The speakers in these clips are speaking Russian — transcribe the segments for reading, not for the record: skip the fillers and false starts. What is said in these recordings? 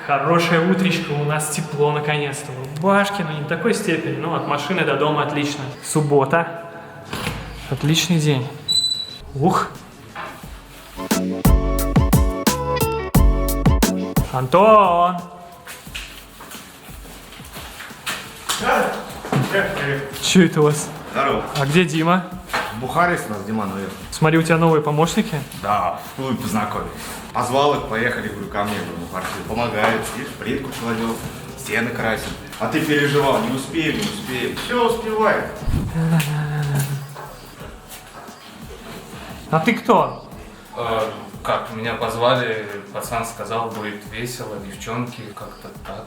Хорошая утречка, у нас тепло наконец-то. В Рубашке, но не до такой степени, но от машины до дома отлично. Суббота. Отличный день. Ух. Антон! Че это у вас? Здорово. А где Дима? В Бухарест нас Диман уехал. Смотри, у тебя новые помощники? Да, ну и познакомились. Позвал их, поехали, говорю, ко мне, говорю, в квартиру. Помогает, видишь, плитку кладет, стены красит. А ты переживал, не успеем, не успеем. Все успевает. А ты кто? Как, меня позвали, пацан сказал, будет весело, девчонки, как-то так.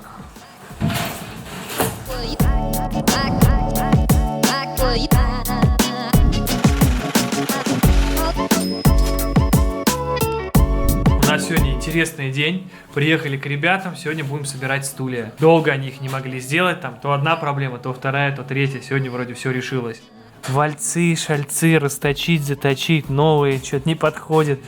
У нас сегодня интересный день. Приехали к ребятам, сегодня будем собирать стулья. Долго они их не могли сделать, там то одна проблема, то вторая, то третья. Сегодня вроде все решилось. Вальцы, шальцы, расточить, заточить, новые, что-то не подходит.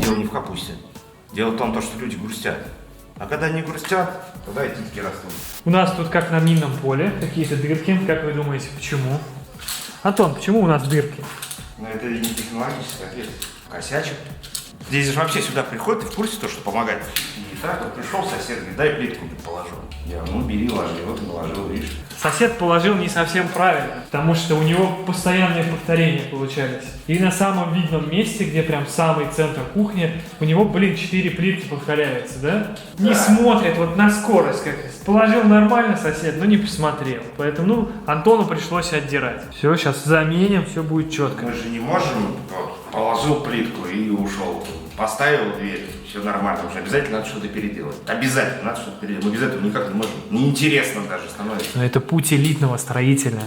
Дело не в капусте. Дело в том, что люди грустят. А когда не грустят, тогда и титьки растут. У нас тут как на минном поле, какие-то дырки. Как вы думаете, почему? Антон, почему у нас дырки? Но это не технологический ответ. Косячек. Здесь же вообще сюда приходит, ты в курсе то, что помогать. И так вот пришел сосед, говорит, дай плитку положу. Я, ну бери, ложи, вот и положил, видишь. Сосед положил не совсем правильно, потому что у него постоянные повторения получались. И на самом видном месте, где прям самый центр кухни, у него, 4 плитки повторяются, да? Не смотрит вот на скорость как-то. Положил нормально сосед, но не посмотрел. Поэтому, Антону пришлось отдирать. Все, сейчас заменим, все будет четко. Мы же не можем, вот, положил плитку и ушел. Поставил дверь, все нормально, уже обязательно надо что-то переделать. Обязательно надо что-то переделать. Мы без этого никак не можем. Неинтересно даже становится. Но это путь элитного строителя.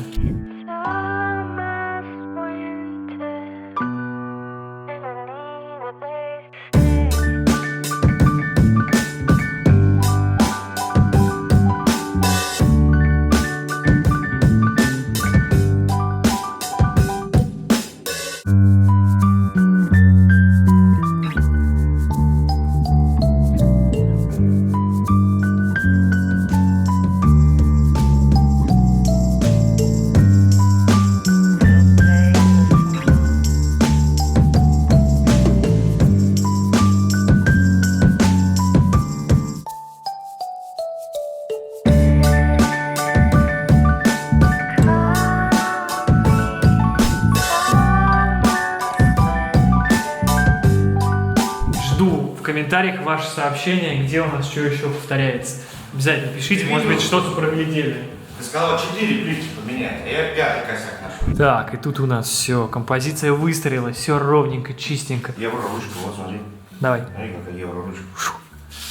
В комментариях ваше сообщение, где у нас что еще повторяется. Обязательно пишите, может быть, что-то проглядели. Ты сказал 4 плитки поменять, а я 5-й косяк нашел. Так, и тут у нас все, композиция выстроилась, все ровненько, чистенько. Евро-ручка, вот смотри. Давай. Смотри, какая евро-ручка.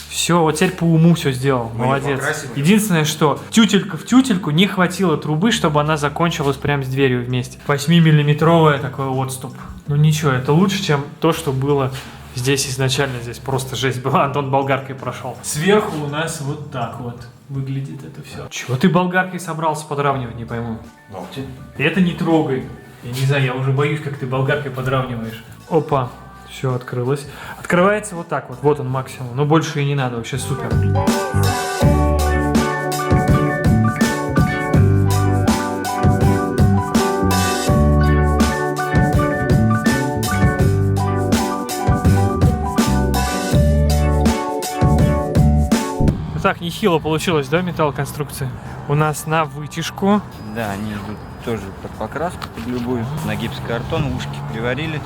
Все, вот теперь по уму все сделал, Мы молодец. покрасим. Единственное, что тютелька в тютельку, не хватило трубы, чтобы она закончилась прямо с дверью вместе. 8-миллиметровая такой отступ. Ну ничего, это лучше, чем то, что было здесь изначально. Здесь просто жесть была, Антон болгаркой прошел. Сверху у нас вот так вот выглядит это все. Чего ты болгаркой собрался подравнивать, не пойму. Ногти. Это не трогай. Я не знаю, я уже боюсь, как ты болгаркой подравниваешь. Опа, все открылось. Открывается вот так вот, вот он максимум. Но больше и не надо, вообще супер. Так, нехило получилось, да, металлоконструкция? У нас на вытяжку. Да, они идут тоже под покраску, под любую. На гипсокартон ушки приварили,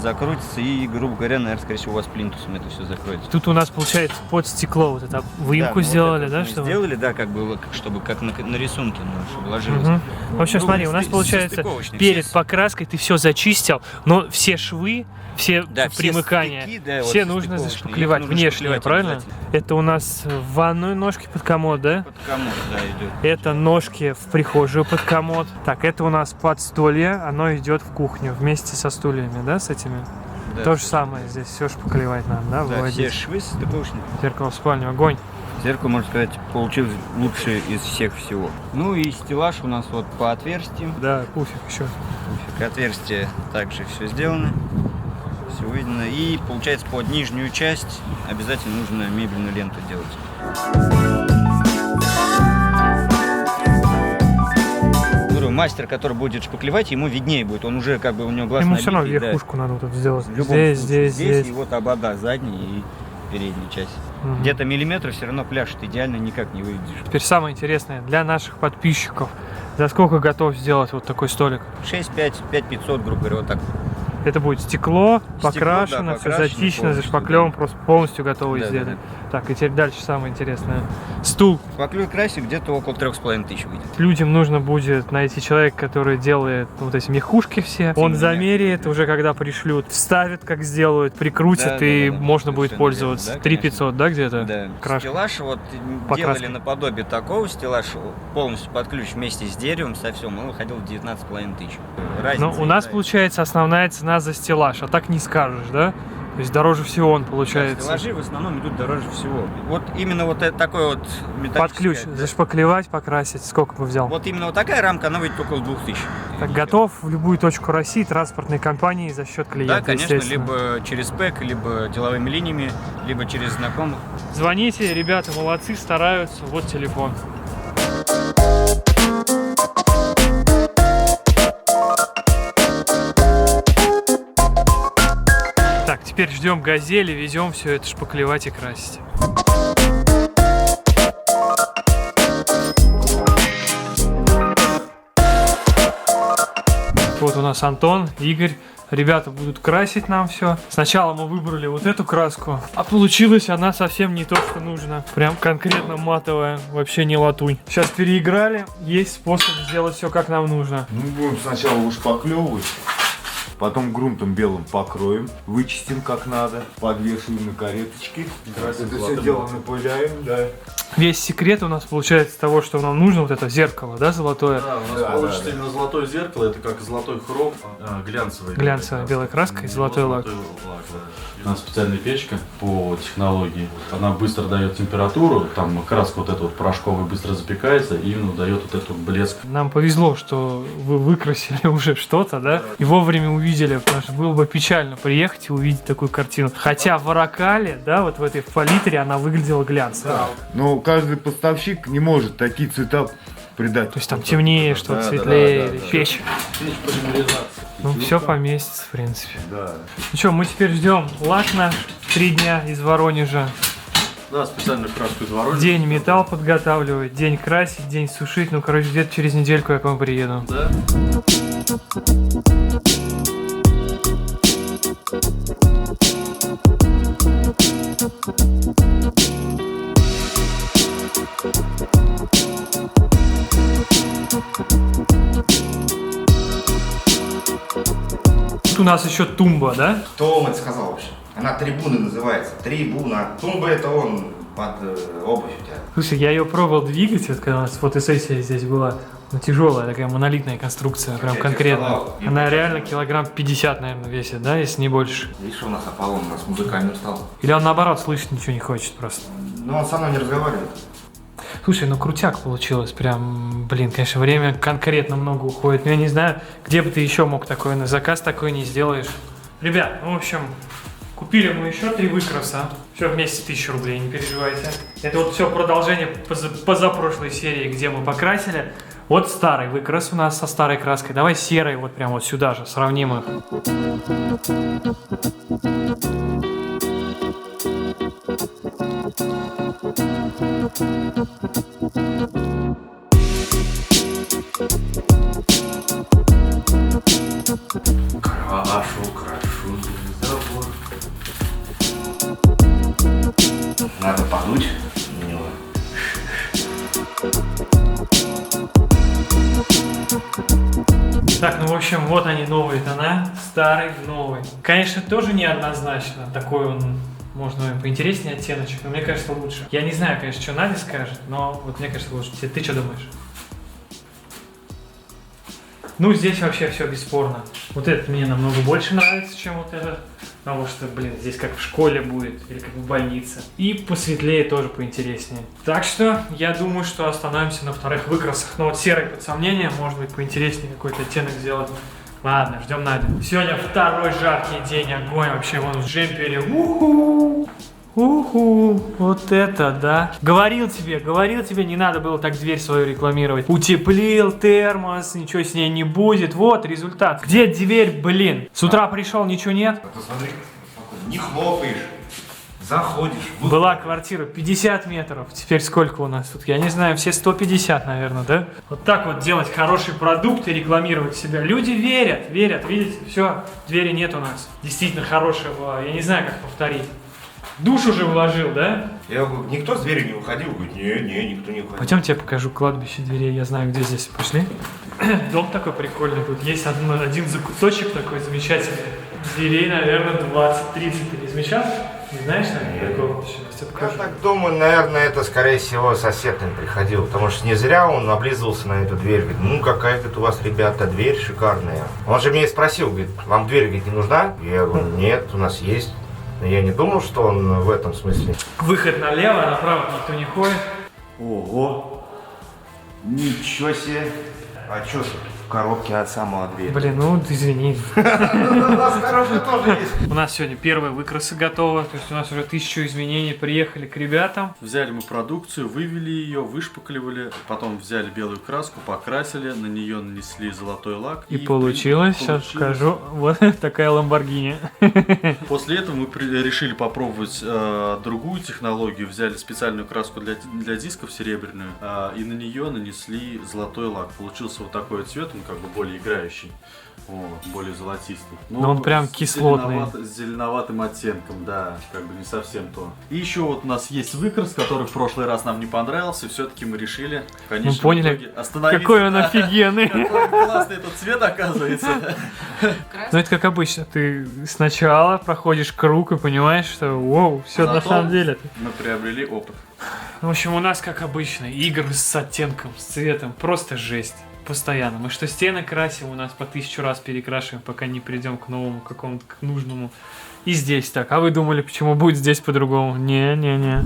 закрутится и, грубо говоря, наверное, скорее всего, у вас плинтусом это все закроется. Тут у нас получается под стекло вот это выемку сделали, да, чтобы? Сделали, да, как бы, чтобы как на рисунке, чтобы ложилось. В общем, смотри, у нас получается перед покраской ты все зачистил, но все швы, все примыкания, стыки, да, все вот нужно стыковочные. зашпаклевать Нужно внешние, шпаклевать правильно? Это у нас в ванную ножки под комод, да? Под комод, да, идет. Это ножки в прихожую под комод. Так, это у нас подстолье, оно идет в кухню вместе со стульями, да, с этими? Да. То же самое, здесь все шпаклевать надо, да, Да, выводить. все швы стыковочные. Зеркало в спальню, огонь. Зеркало, можно сказать, получилось лучшее из всех всего. Ну и стеллаж у нас вот по отверстиям. Да, пуфик еще. Отверстие также все сделано. Все видно. И получается под нижнюю часть обязательно нужно мебельную ленту делать. Говорю, мастер, который будет шпаклевать, ему виднее будет. Он уже как бы у него глаз Ему набитый, все равно да. верхушку надо вот тут сделать. В любом Здесь, случае. здесь. И вот обода задней и передней части. Где-то миллиметр все равно пляшет, идеально никак не выведешь. Теперь самое интересное для наших подписчиков. За сколько готов сделать вот такой столик? 6-5, 5-500, грубо говоря, вот так. Это будет стекло, покрашено, да, все покрашено зачищено, полностью, зашпаклевано, да. просто полностью готово Да, изделие. да, Так, и теперь дальше самое интересное. Стул. Шпаклюй красик где-то около 3500 выйдет. Людям нужно будет найти человека, который делает вот эти мехушки все. Он замеряет, уже когда пришлют, вставит, как сделают, прикрутит, Да, и да, можно будет совершенно пользоваться. верно, да, 3500, да, где-то? Да. Крашка. Стеллаж вот Покраска. делали наподобие такого стеллажа, полностью под ключ вместе с деревом, со всем, он выходил в 19500. Ну, у нас да. получается основная цена за стеллаж, а так не скажешь, да? То есть дороже всего он получается. Стеллажи в основном идут дороже всего. Вот именно вот такой вот металлический. Под ключ, да. зашпаклевать, покрасить, сколько бы взял? Вот именно вот такая рамка, она выйдет около 2000. Так, готов в любую точку России транспортной компании за счет клиента, Да, конечно, естественно. либо через ПЭК, либо деловыми линиями, либо через знакомых. Звоните, ребята молодцы, стараются, вот телефон. Так, теперь ждем газели, везем все это шпаклевать и красить. Вот у нас Антон, Игорь. Ребята будут красить нам все. Сначала мы выбрали вот эту краску, а получилась она совсем не то, что нужно. Прям конкретно матовая, вообще не латунь. Сейчас переиграли, есть способ сделать все как нам нужно. Мы будем сначала ушпаклевывать, потом грунтом белым покроем, вычистим как надо, подвешиваем на кареточки. Это все дело напыляем, да. Весь секрет у нас получается того, что нам нужно, вот это зеркало, да, золотое. Да, у нас получится именно золотое зеркало, это как золотой хром, глянцевый. Глянцевая белая краска и золотой лак. Да. У нас специальная печка по технологии. Она быстро дает температуру, там краска вот эта вот порошковая быстро запекается и именно дает вот этот вот блеск. Нам повезло, что вы выкрасили уже что-то, да, и вовремя увидели, потому что было бы печально приехать и увидеть такую картину. Хотя в Оракале, да, вот в этой палитре она выглядела глянцево. Но каждый поставщик не может такие цвета придать. То есть там темнее, что светлее, или печь. Ну, все поместится, в принципе. Да. Ну что, мы теперь ждем лак наш 3 дня из Воронежа. Да, специальную краску из Воронежа. День металл подготавливать, день красить, день сушить. Ну, короче, где-то через недельку я к вам приеду. Да. Тут у нас еще тумба, да? Кто вам это сказал вообще? Она трибуна называется. Трибуна. Тумба это он под обувь у тебя. Слушай, я ее пробовал двигать, вот когда у нас фотосессия здесь была. Ну, тяжелая такая монолитная конструкция, прям Я конкретно. тебе сказал, Она реально килограмм 50, наверное, весит, да, если не больше. Видишь, у нас Аполлон, у нас музыкальным стал. Или он наоборот слышать ничего не хочет просто. Но он со мной не разговаривает. Слушай, ну крутяк получилось, прям, блин, конечно, время конкретно много уходит, но я не знаю, где бы ты еще мог такое на заказ, такое не сделаешь. Ребят, ну, в общем, купили мы еще 3 выкраса, все вместе 1000 рублей, не переживайте. Это вот все продолжение позапрошлой серии, где мы покрасили. Вот старый выкрас у нас со старой краской, давай серый вот прям вот сюда же, сравним их. Крашу забор. Надо подуть на него. Так, ну в общем, вот они новые тона, старый, новый. Конечно, тоже неоднозначно, такой он, можно поинтереснее оттеночек, но мне кажется лучше. Я не знаю, конечно, что Надя скажет, но вот мне кажется лучше. Ты что думаешь? Ну, здесь вообще все бесспорно. Вот этот мне намного больше нравится, чем вот этот. Потому что, блин, здесь как в школе будет, или как в больнице. И посветлее тоже поинтереснее. Так что, я думаю, что остановимся на вторых выкрасах. Но вот серый под сомнением, может быть, поинтереснее какой-то оттенок сделать. Ладно, ждем Надю. Сегодня второй жаркий день, огонь вообще, вон в джемпере. Уху! Уху, вот это да. Говорил тебе, не надо было так дверь свою рекламировать. Утеплил термос, ничего с ней не будет. Вот результат. Где дверь, блин? С утра пришел, ничего нет? А ты смотри, не хлопаешь, заходишь. Была квартира 50 метров. Теперь сколько у нас тут? Я не знаю, все 150, наверное, да? Вот так вот делать хороший продукт и рекламировать себя. Люди верят, видите? Все, двери нет у нас. Действительно хорошая была. Я не знаю, как повторить. Душ уже вложил, да? Я говорю, никто с двери не уходил? Говорит, не, никто не уходил. Пойдем тебе покажу кладбище дверей, я знаю, где здесь. Пошли. Дом такой прикольный тут. Есть один закуточек такой замечательный. Дверей, наверное, 20-30. Ты не замечал? Не знаешь, наверное, такого? Сейчас тебе Я покажу. так думаю, наверное, это, скорее всего, сосед им приходил. Потому что не зря он облизывался на эту дверь. Говорит, ну, какая тут у вас, ребята, дверь шикарная. Он же меня и спросил, говорит, вам дверь, говорит, не нужна? Я говорю, нет, у нас есть. Но я не думал, что он в этом смысле. Выход налево, а направо никто не ходит. Ого! Ничего себе! А что тут в коробке от самого двери? Блин, ну извини. У нас коробка тоже есть. У нас сегодня первые выкрасы готовы. То есть у нас уже 1000 изменений. Приехали к ребятам. Взяли мы продукцию, вывели ее, вышпаклевали, потом взяли белую краску, покрасили, на нее нанесли золотой лак. И получилось, сейчас покажу, вот такая Lamborghini. После этого мы решили попробовать другую технологию, взяли специальную краску для дисков серебряную и на нее нанесли золотой лак. Получился вот такой цвет, он как бы более играющий. Вот, более золотистый. Но он прям кислотный. С зеленоватым оттенком, да, как бы не совсем то. И еще вот у нас есть выкрас, который в прошлый раз нам не понравился, все-таки мы решили в конечном Мы поняли, итоге остановиться. какой он офигенный. Какой классный этот цвет оказывается. Ну это как обычно, ты сначала проходишь круг и понимаешь, что воу, все на самом деле. Мы приобрели опыт. В общем, у нас как обычно, игры с оттенком, с цветом, просто жесть. Постоянно. Мы что стены красим, у нас по 1000 раз перекрашиваем, пока не придем к новому, какому-то к нужному. И здесь так. А вы думали, почему будет здесь по-другому? Не-не-не.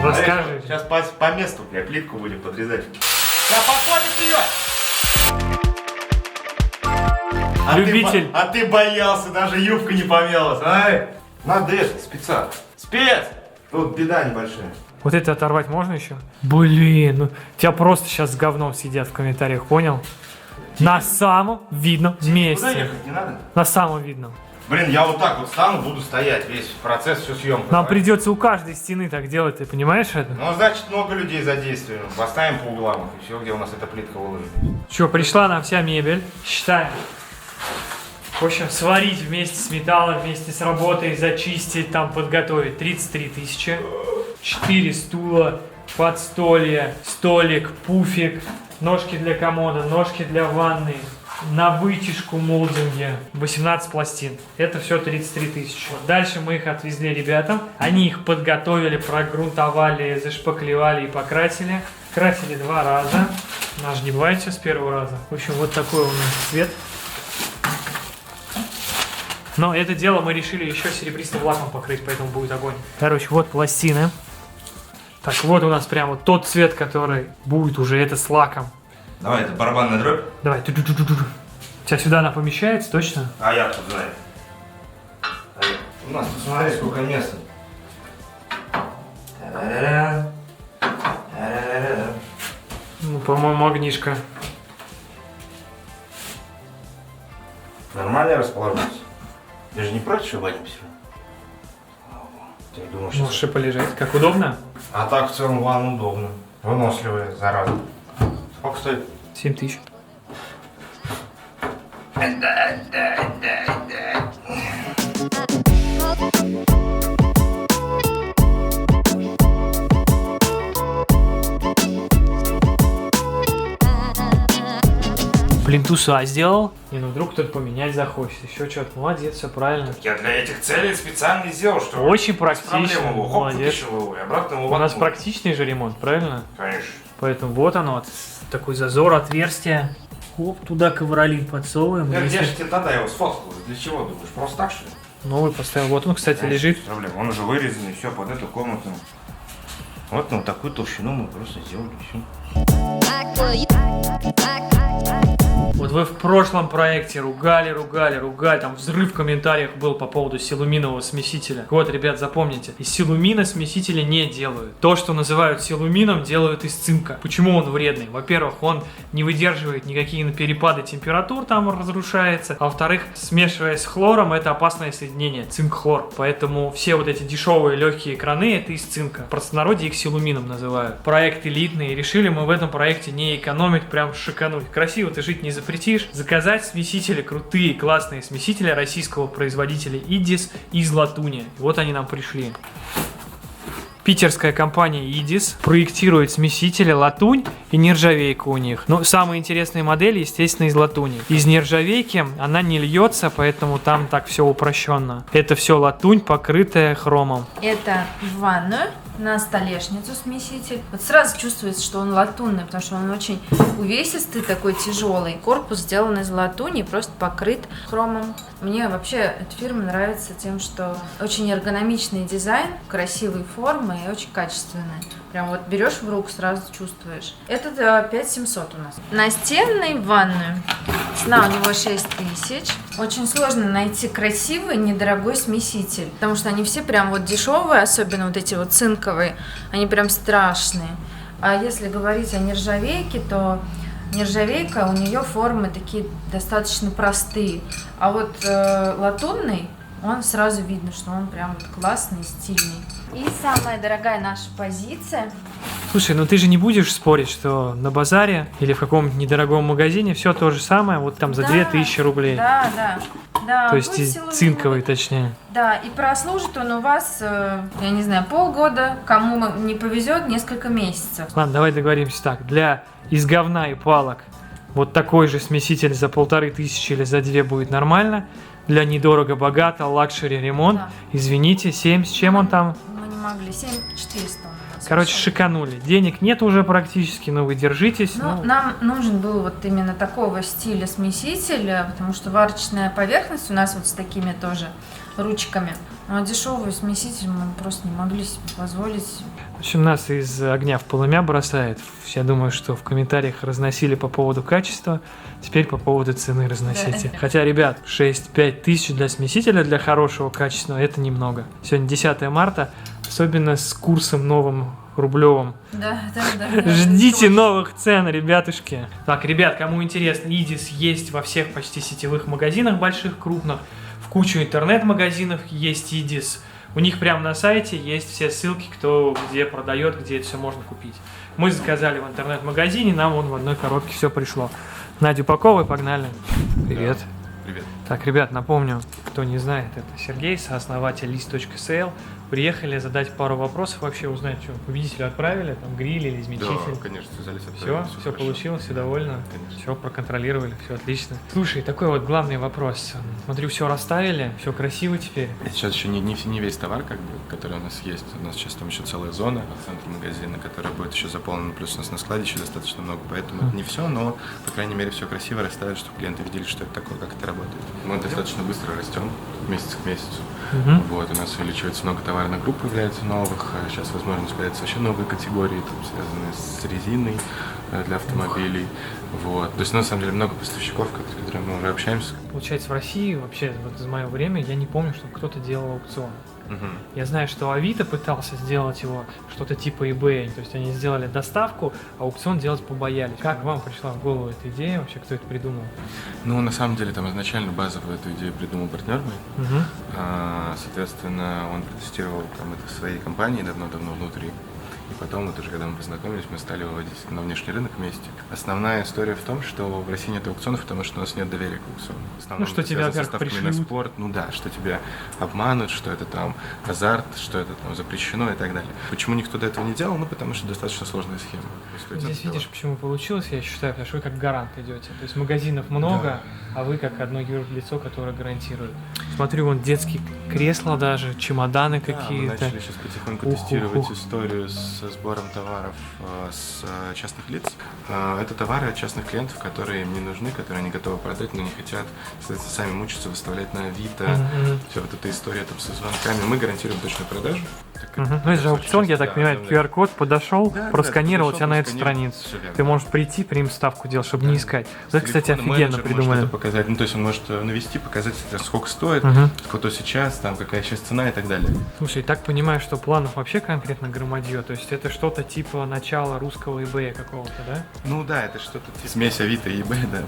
Расскажи. Сейчас по месту, бля, плитку будем подрезать. Да подходит ее! Любитель. А ты боялся, даже юбка не помялась, а? Надо это, спеца. Спец! Тут беда небольшая. Вот это оторвать можно еще? Блин, ну тебя просто сейчас с говном съедят в комментариях, понял? На самом видном Куда месте. ехать не надо? На самом видном. Блин, я вот так вот стану, буду стоять весь процесс, всю съемку. Нам давай. придется у каждой стены так делать, ты понимаешь это? Ну, значит, много людей задействуем. Поставим по углам их, и все, где у нас эта плитка выложена. Че, пришла нам вся мебель. Считаем. В общем, сварить вместе с металлом, вместе с работой, зачистить, там подготовить 33 000. 4 стула, подстолье, столик, пуфик, ножки для комода, ножки для ванны, на вытяжку молдинги, 18 пластин. Это все 33 000. Дальше мы их отвезли ребятам. Они их подготовили, прогрунтовали, зашпаклевали и покрасили. Красили 2 раза. Наш не бывает все с первого раза. В общем, вот такой у нас цвет. Но это дело мы решили еще серебристым лаком покрыть, поэтому будет огонь. Короче, вот пластины. Так, вот у нас прям вот тот цвет, который будет уже это с лаком. Давай, это барабанная дробь. Давай. У тебя сюда она помещается, точно? А я тут знаю. У нас тут смотри, сколько места. Та-ра-ра-ра. Та-ра-ра-ра. Ну, по-моему, огнишко. Нормально расположился? Ты же не против, что ванимся? Ты думаешь, что... Можешь и полежать. Как удобно? А так в целом ванна удобно. Выносливая, зараза. Сколько стоит? 7000. Плинтуса сделал. И ну вдруг кто-то поменять захочет. Еще что-то. Молодец, все правильно. Я для этих целей специально сделал, что... Очень практично. Проблема его. Хоп, Молодец. вытащил его и обратно его У нас воткнул. практичный же ремонт, правильно? Конечно. Поэтому вот оно, вот, такой зазор, отверстие. Оп, туда ковролин подсовываем. Я Если где же тебе тогда его сфоткал? Для чего думаешь? Просто так, что ли? новый поставил. Вот он, кстати, Конечно, лежит. без проблем. Он уже вырезанный, все под эту комнату. Вот на такую толщину мы просто сделали все. Вот вы в прошлом проекте ругали, там взрыв в комментариях был по поводу силуминового смесителя. Вот, ребят, запомните, из силумина смесителя не делают. То, что называют силумином, делают из цинка. Почему он вредный? Во-первых, он не выдерживает никакие перепады температур, там разрушается. А во-вторых, смешиваясь с хлором, это опасное соединение, цинк-хлор. Поэтому все вот эти дешевые легкие краны, это из цинка. В простонародье их силумином называют. Проект элитный, и решили мы в этом проекте не экономить, прям шикануть. Красиво ты жить не запретишь. Заказать смесители, крутые, классные смесители российского производителя IDIS из латуни. И вот они нам пришли. Питерская компания IDIS проектирует смесители латунь и нержавейка у них. Но самые интересные модели, естественно, из латуни. Из нержавейки она не льется, поэтому там так все упрощенно. Это все латунь, покрытая хромом. Это в ванную, на столешницу смеситель. Вот сразу чувствуется, что он латунный, потому что он очень увесистый, такой тяжелый. Корпус сделан из латуни, просто покрыт хромом. Мне вообще эта фирма нравится тем, что очень эргономичный дизайн, красивые формы и очень качественные. Прям вот берешь в руку, сразу чувствуешь. Это 5700 у нас. Настенный в ванную. Цена у него 6000. Очень сложно найти красивый, недорогой смеситель, потому что они все прям вот дешевые, особенно вот эти вот цинковые, они прям страшные. А если говорить о нержавейке, то нержавейка, у нее формы такие достаточно простые. А вот латунный, он сразу видно, что он прям вот классный, стильный. И самая дорогая наша позиция. Слушай, ну ты же не будешь спорить, что на базаре или в каком-нибудь недорогом магазине все то же самое, вот там за 2000 рублей. Да. То есть будет силовой цинковый, момент. точнее. Да, и прослужит он у вас, я не знаю, полгода, кому не повезет, несколько месяцев. Ладно, давай договоримся так. Для из говна и палок вот такой же смеситель за 1500 или за 2 будет нормально. Для недорого-богато, лакшери ремонт. Да. Извините, 7, с чем он там? Мы не могли, 7400 у нас. Короче, шиканули. Денег нет уже практически, но вы держитесь. Ну, нам нужен был вот именно такого стиля смеситель, потому что варочная поверхность у нас вот с такими тоже ручками. Но дешевый смеситель мы просто не могли себе позволить. В общем, нас из огня в полымя бросает. Я думаю, что в комментариях разносили по поводу качества, теперь по поводу цены разносите. Да. Хотя, ребят, 6-5 тысяч для смесителя, для хорошего, качественного, это немного. Сегодня 10 марта, особенно с курсом новым рублевым. Да. Ждите новых цен, ребятушки. Так, ребят, кому интересно, IDIS есть во всех почти сетевых магазинах, больших, крупных. В кучу интернет-магазинов есть IDIS. У них прямо на сайте есть все ссылки, кто где продает, где это все можно купить. Мы заказали в интернет-магазине, нам вон в одной коробке все пришло. Надя, упаковывай, погнали. Привет. Привет. Так, ребят, напомню, кто не знает, это Сергей, сооснователь list.sl. приехали задать пару вопросов, вообще узнать, что победителя отправили, там гриль или измельчитель. Да, конечно, связались, Все, отправили, все хорошо. получилось, все довольны, Конечно. все проконтролировали, все отлично. Слушай, такой вот главный вопрос. Смотрю, все расставили, все красиво теперь. Сейчас еще не весь товар, как бы, который у нас есть. У нас сейчас там еще целая зона в центре магазина, которая будет еще заполнена. Плюс у нас на складе еще достаточно много, поэтому это не все, но, по крайней мере, все красиво расставили, чтобы клиенты видели, что это такое, как это работает. Мы достаточно быстро растем, месяц к месяцу. Вот, у нас увеличивается много товарных групп, появляется новых. Сейчас, возможно, появятся вообще новые категории, там, связанные с резиной для автомобилей. Вот. То есть, на самом деле, много поставщиков, с которыми мы уже общаемся. Получается, в России вообще, вот за мое время, я не помню, чтобы кто-то делал аукцион. Я знаю, что Авито пытался сделать его что-то типа eBay, то есть они сделали доставку, а аукцион делать побоялись. Как вам пришла в голову эта идея, вообще кто это придумал? Ну, на самом деле, там изначально базовую эту идею придумал партнер мой. Соответственно, он протестировал там это в своей компании давно-давно внутри. И потом, вот уже когда мы познакомились, мы стали выводить на внешний рынок вместе. Основная история в том, что в России нет аукционов, потому что у нас нет доверия к аукциону. В основном что это тебя, связано с во-первых, ставками на пришлют. спорт, ну да, что тебя обманут, что это там азарт, что это там запрещено и так далее. Почему никто до этого не делал? Ну, потому что достаточно сложная схема. То есть, Здесь видишь, почему получилось, я считаю, потому что вы как гарант идете. То есть магазинов много, а вы как одно юрлицо, которое гарантирует. Смотрю, вон детские кресла даже, чемоданы Да, мы какие-то. начали сейчас потихоньку Ух-ух-ух. тестировать историю со сбором товаров с частных лиц. Это товары от частных клиентов, которые им не нужны, которые они готовы продать, но не хотят, соответственно, сами мучиться, выставлять на Авито. Вся вот эта история там со звонками. Мы гарантируем точную продажу. Ну это же аукцион, я так понимаю, QR-код подошел, Да, просканировал подошел, тебя на эту просканировал. страницу. Всё верно. Ты можешь прийти, прям ставку делать, чтобы не искать. Это, кстати, Телефон, офигенно менеджер придумали. может это показать. Ну, то есть он может навести, показать, сколько стоит, сколько сейчас, там, какая сейчас цена и так далее. Слушай, так понимаю, что планов вообще конкретно громадье. То есть это что-то типа начала русского eBay какого-то, да? Ну да, это что-то типа смесь Авито и eBay, да.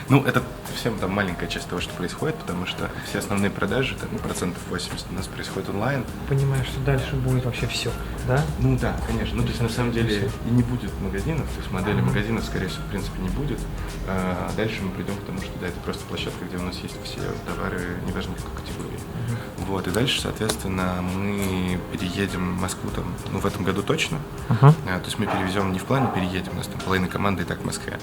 Ну, это совсем там маленькая часть того, что происходит, потому что все основные продажи, там, процентов 80 у нас происходит онлайн. Понимаешь, что дальше будет вообще все, да? Ну да, конечно. Ну, то есть, на самом деле, и не будет магазинов, то есть модели магазинов, скорее всего, в принципе, не будет. А дальше мы придем к тому, что да, это просто площадка, где у нас есть все товары, неважно какой категории. Вот, и дальше, соответственно, мы переедем в Москву там, ну, в этом году точно. То есть мы перевезем не в плане переедем, у нас там половина команды и так в Москве.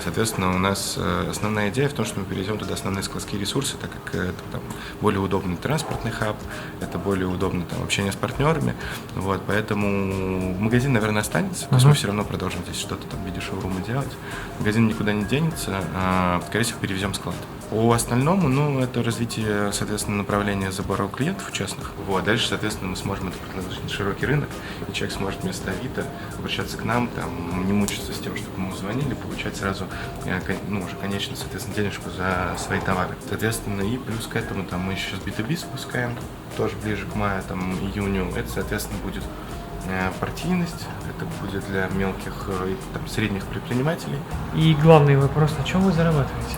Соответственно, у нас основная идея в том, что мы перевезем туда основные складские ресурсы, так как это там более удобный транспортный хаб, это более удобно там общение с партнерами. Вот, поэтому магазин, наверное, останется. То есть мы все равно продолжим здесь что-то там в виде шоурума делать. Магазин никуда не денется, скорее всего, перевезем склад. По остальному, ну, это развитие, соответственно, направления забора у клиентов частных. Вот, дальше, соответственно, мы сможем это предложить на широкий рынок, и человек сможет вместо Авито обращаться к нам, там, не мучиться с тем, чтобы ему звонили, получать сразу, ну, уже конечно, соответственно, денежку за свои товары. Соответственно, и плюс к этому, там, мы еще сейчас B2B спускаем, тоже ближе к маю, там, июню. Это, соответственно, будет партийность, это будет для мелких и там, средних предпринимателей. И главный вопрос, на чем вы зарабатываете?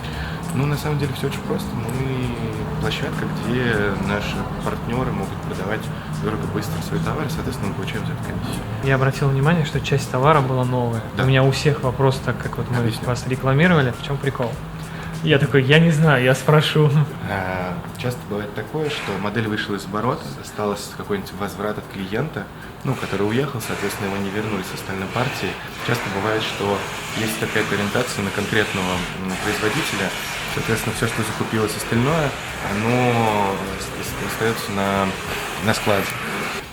Ну, на самом деле, все очень просто. Мы площадка, где наши партнеры могут продавать дорого, быстро свои товары, соответственно, мы получаем за это комиссию. Я обратил внимание, что часть товара была новая. Да. У меня у всех вопрос, так как вот мы Объясню. вас рекламировали, в чем прикол? Я такой, я не знаю, я спрошу. Часто бывает такое, что модель вышла из оборота, осталось какой-нибудь возврат от клиента, ну, который уехал, соответственно, его не вернули с остальной партии. Часто бывает, что есть какая-то ориентация на конкретного производителя, соответственно, все, что закупилось остальное, оно остается на складе.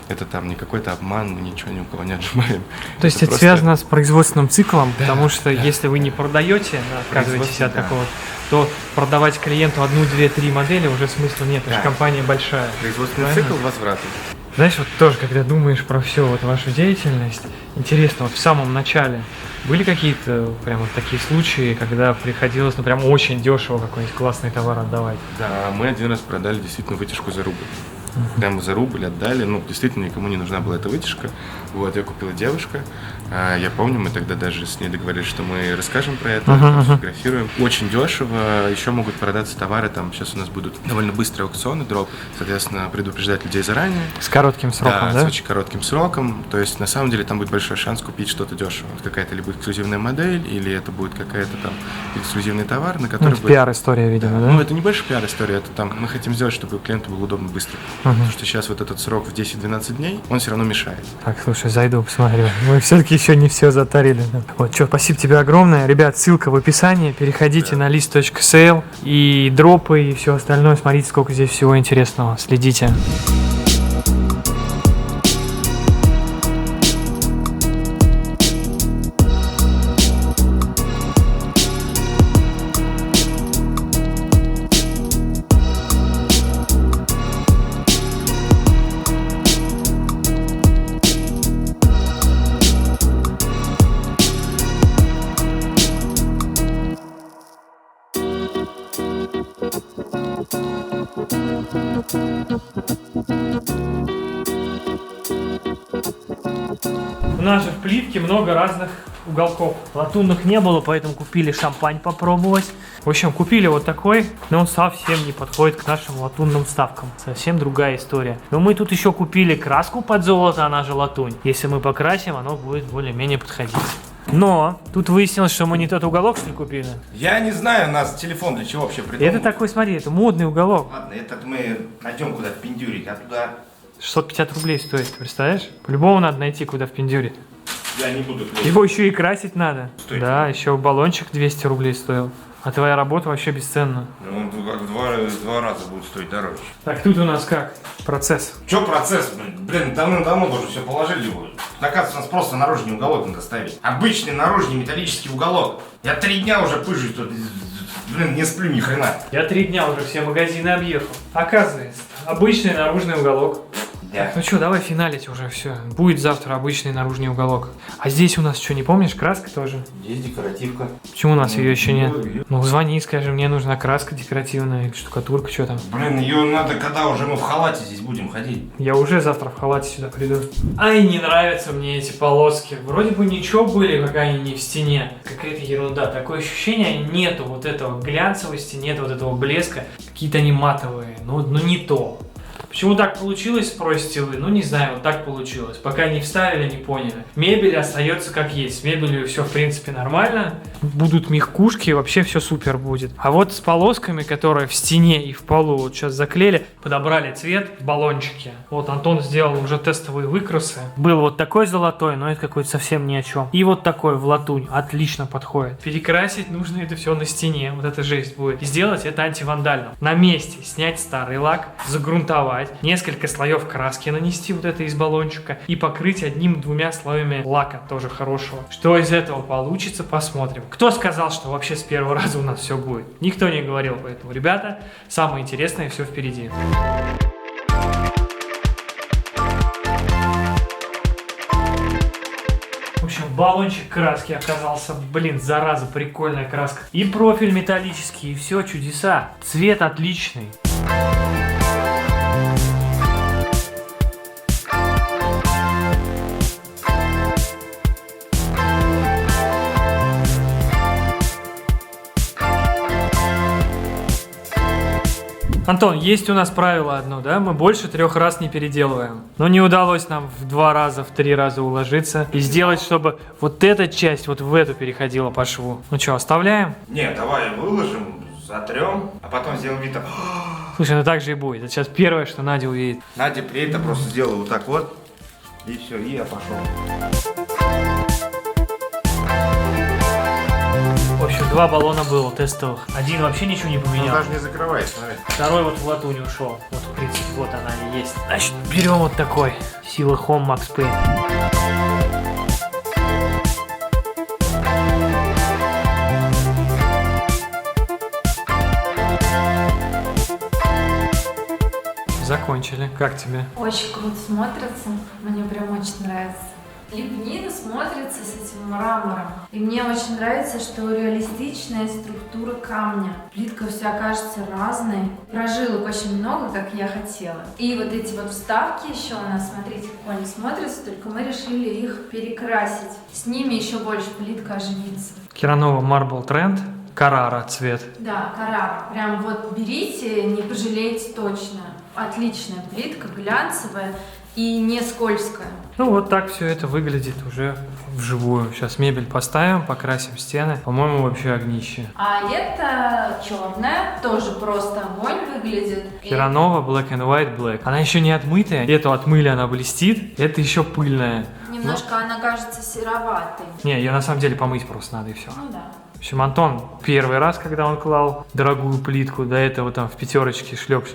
Это там не какой-то обман, мы ничего ни у кого не отжимаем. То есть это просто- связано с производственным циклом, потому что если вы не продаете, отказываетесь от Да. такого, то продавать клиенту 1, 2, 3 модели уже смысла нет, потому что Да. компания большая. Производственный Правильно? цикл возврата. Знаешь, вот тоже, когда думаешь про всю вот вашу деятельность, интересно, вот в самом начале были какие-то прям вот такие случаи, когда приходилось, ну, прям очень дешево какой-нибудь классный товар отдавать? Да, мы один раз продали действительно вытяжку за рубль. Прямо за рубль отдали, ну, действительно никому не нужна была эта вытяжка. Вот, ее купила девушка. Я помню, мы тогда даже с ней договорились, что мы расскажем про это, сфотографируем. Очень дешево, еще могут продаться товары, там сейчас у нас будут довольно быстрые аукционы, дроп, соответственно, предупреждать людей заранее. С коротким сроком, да? С очень коротким сроком. То есть, на самом деле, там будет большой шанс купить что-то дешево. Вот какая-то либо эксклюзивная модель, или это будет какая-то там эксклюзивный товар, на Ну, который это пиар-история, видимо, да? Ну, это не больше пиар-история, это там мы хотим сделать, чтобы клиенту было удобно быстро Потому что сейчас вот этот срок в 10-12 дней, он все равно мешает. Так, слушай, зайду, посмотрю. Мы все-таки еще не все затарили. Вот, что, спасибо тебе огромное. Ребят, ссылка в описании. Переходите на list.sale и дропы, и все остальное. Смотрите, сколько здесь всего интересного. Следите. У нас же в плитке много разных уголков. Латунных не было, поэтому купили шампань попробовать. В общем, купили вот такой, но он совсем не подходит к нашим латунным вставкам. Совсем другая история. Но мы тут еще купили краску под золото, она же латунь. Если мы покрасим, оно будет более-менее подходить. Но тут выяснилось, что мы не тот уголок, что ли, купили. Я не знаю, у нас телефон для чего вообще придумал. Это такой, смотри, это модный уголок. Ладно, этот мы найдем куда впендюрить, а туда 650 рублей стоит, представляешь? По-любому надо найти, куда впендюрить. я не буду. Его еще и красить надо. Стоит. Да, еще баллончик 200 рублей стоил. А твоя работа вообще бесценна. Ну, он как в два раза будет стоить дороже. Так, тут у нас как? Процесс. Че процесс? Блин, давно уже все положили его. Оказывается, у нас просто наружный уголок надо ставить. Обычный наружный металлический уголок. Я 3 дня уже пыжусь тут. Блин, не сплю ни хрена. Я 3 дня уже все магазины объехал. Оказывается, обычный наружный уголок. Да. Ну что, давай финалить уже все. Будет завтра обычный наружный уголок. А здесь у нас что, не помнишь, краска тоже? Здесь декоративка. Почему у нас ее еще нет? Ну звони, скажи, мне нужна краска декоративная или штукатурка, что там? Блин, ее надо, когда уже мы в халате здесь будем ходить. Я уже завтра в халате сюда приду. Ай, не нравятся мне эти полоски. Вроде бы ничего были, пока они не в стене. Какая-то ерунда. Такое ощущение, нету вот этого глянцевости, нет вот этого блеска. Какие-то они матовые. Ну не то. Почему так получилось, спросите вы? Ну не знаю, вот так получилось. Пока не вставили, не поняли. Мебель остается как есть. С мебелью все в принципе нормально. Будут мягкушки, вообще все супер будет. А вот с полосками, которые в стене и в полу вот сейчас заклеили, подобрали цвет в баллончике. Вот Антон сделал уже тестовые выкрасы. Был вот такой золотой, но это какой-то совсем ни о чем. И вот такой в латунь. Отлично подходит. Перекрасить нужно это все на стене. Вот эта жесть будет. И сделать это антивандально. На месте снять старый лак, загрунтовать. Несколько слоев краски нанести вот это из баллончика и покрыть 1-2 слоями лака тоже хорошего. Что из этого получится, посмотрим. Кто сказал, что вообще с первого раза у нас все будет? Никто не говорил, поэтому, ребята, самое интересное все впереди. В общем, баллончик краски оказался, блин, зараза, прикольная краска. И профиль металлический, и все, чудеса. Цвет отличный. Антон, есть у нас правило одно, да? Мы больше 3 раз не переделываем. Но не удалось нам в 2 раза, в 3 раза уложиться и сделать, чтобы вот эта часть вот в эту переходила по шву. Ну что, оставляем? Не, давай выложим, сотрем, а потом сделаем вид. Слушай, ну так же и будет. Это сейчас первое, что Надя увидит. Надя при этом просто сделала вот так вот. И все, и я пошел. В общем, 2 баллона было тестовых. Один вообще ничего не Он поменял. даже не закрывает, смотри. Второй вот в латунь ушел. Вот, в принципе, вот она и есть. Значит, берем вот такой. Сила Home Max Paint. Закончили. Как тебе? Очень круто смотрится. Мне прям очень нравится. Лепнина смотрится с этим мрамором. И мне очень нравится, что реалистичная структура камня. Плитка вся кажется разной. Прожилок очень много, как я хотела. И вот эти вот вставки еще у нас, смотрите, как они смотрятся, только мы решили их перекрасить. С ними еще больше плитка оживится. Керанова Marble Trend. Карара цвет. Да, Карара. Прям вот берите, не пожалеете точно. Отличная плитка, глянцевая. и не скользкая. Ну вот так все это выглядит уже вживую. Сейчас мебель поставим, покрасим стены. По-моему, вообще огнище. А это черная, тоже просто огонь выглядит. Керанова Black and White Black. Она еще не отмытая. Эту отмыли, она блестит. Это еще пыльная. Немножко она кажется сероватой. Не, ее на самом деле помыть просто надо и все. Ну да. В общем, Антон первый раз, когда он клал дорогую плитку, до этого там в пятерочке шлеп.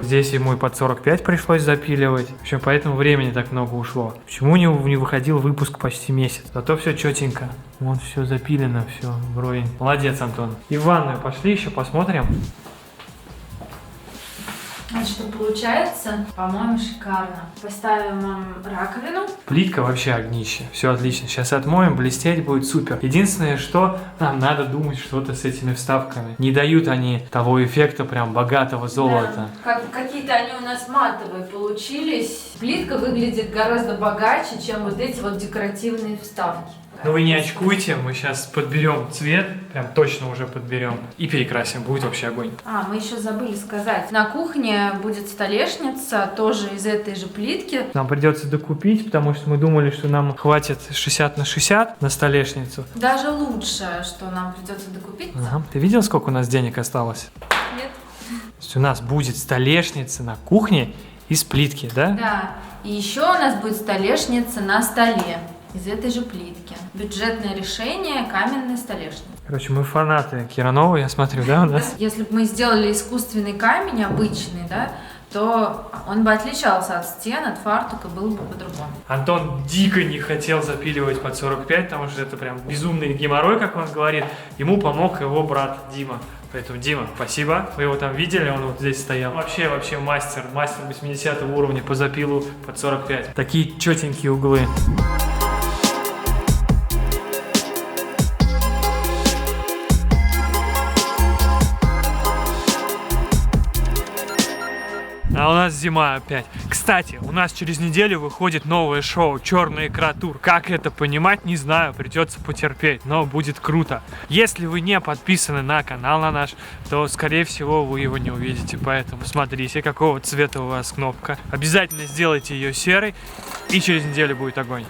Здесь ему и под 45 пришлось запиливать. В общем, поэтому времени так много ушло. Почему у него не выходил выпуск почти месяц? Зато все четенько. Вон все запилено, все вровень. Молодец, Антон. И в ванную пошли еще посмотрим. Вот что получается, по-моему, шикарно. Поставим раковину. Плитка вообще огнище. Все отлично. Сейчас отмоем, блестеть будет супер. Единственное, что нам надо думать что-то с этими вставками. Не дают они того эффекта прям богатого золота. Да. Какие-то они у нас матовые получились. Плитка выглядит гораздо богаче, чем вот эти вот декоративные вставки. Но вы не очкуйте, мы сейчас подберем цвет, прям точно уже подберем и перекрасим, будет вообще огонь. Мы еще забыли сказать. На кухне будет столешница, тоже из этой же плитки. Нам придется докупить, потому что мы думали, что нам хватит 60 на 60 на столешницу. Даже лучше, что нам придется докупить. Ага. Ты видел, сколько у нас денег осталось? Нет. То есть у нас будет столешница на кухне из плитки, да? Да. И еще у нас будет столешница на столе. Из этой же плитки. Бюджетное решение, каменная столешница. Короче, мы фанаты Керанова, я смотрю, да, у нас? Если бы мы сделали искусственный камень, обычный, да, то он бы отличался от стен, от фартука, был бы по-другому. Антон дико не хотел запиливать под 45, потому что это прям безумный геморрой, как он говорит. Ему помог его брат Дима. Поэтому, Дима, спасибо. Вы его там видели, он вот здесь стоял. Вообще мастер 80 уровня по запилу под 45. Такие четенькие углы. А у нас зима опять. Кстати, у нас через неделю выходит новое шоу «Черная икра тур». Как это понимать, не знаю, придется потерпеть, но будет круто. Если вы не подписаны на канал на наш, то, скорее всего, вы его не увидите. Поэтому смотрите, какого цвета у вас кнопка. Обязательно сделайте ее серой, и через неделю будет огонь.